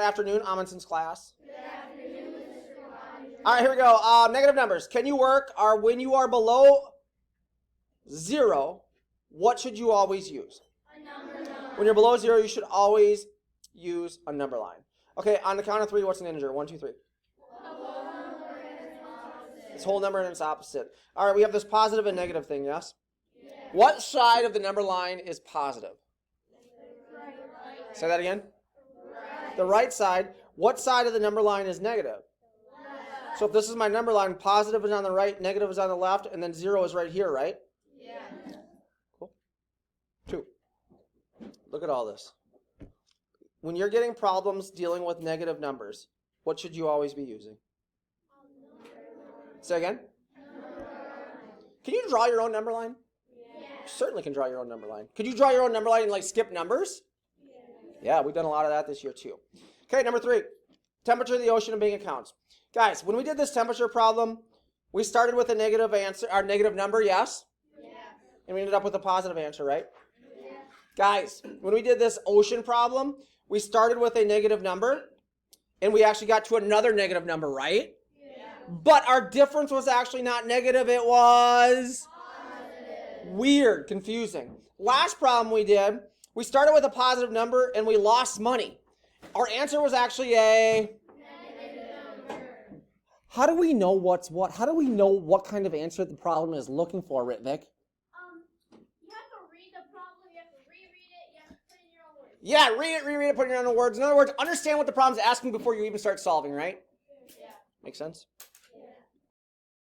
afternoon, Amundson's class. Good afternoon, Mr. Rogers. All right, here we go. Negative numbers. Can you work? Or when you are below 0, what should you always use? A number line. When you're below 0, you should always use a number line. Okay, on the count of 3, what's an integer? 1, 2, 3. This whole number and its opposite. All right, we have this positive and negative thing, yes? Yes. What side of the number line is positive? Right. Say that again. Right. The right side. What side of the number line is negative? Left. So if this is my number line, positive is on the right, negative is on the left, and then 0 is right here, right? Yeah. Cool. 2. Look at all this. When you're getting problems dealing with negative numbers, what should you always be using? Say again? Can you draw your own number line? Yeah. You certainly can draw your own number line. Could you draw your own number line and like skip numbers? Yeah, we've done a lot of that this year too. Okay, number 3. Temperature of the ocean and bank accounts. Guys, when we did this temperature problem, we started with a negative answer, our negative number, yes? Yeah. And we ended up with a positive answer, right? Yeah. Guys, when we did this ocean problem, we started with a negative number, and we actually got to another negative number, right? Yeah. But our difference was actually not negative, it was Positive. weird, confusing. Last problem we did, we started with a positive number, and we lost money. Our answer was actually a... Negative number. How do we know what's what? How do we know what kind of answer the problem is looking for, Ritvik? You have to read the problem, you have to reread it, you have to put it in your own words. Yeah, reread it, put it in your own words. In other words, understand what the problem's asking before you even start solving, right? Yeah. Make sense?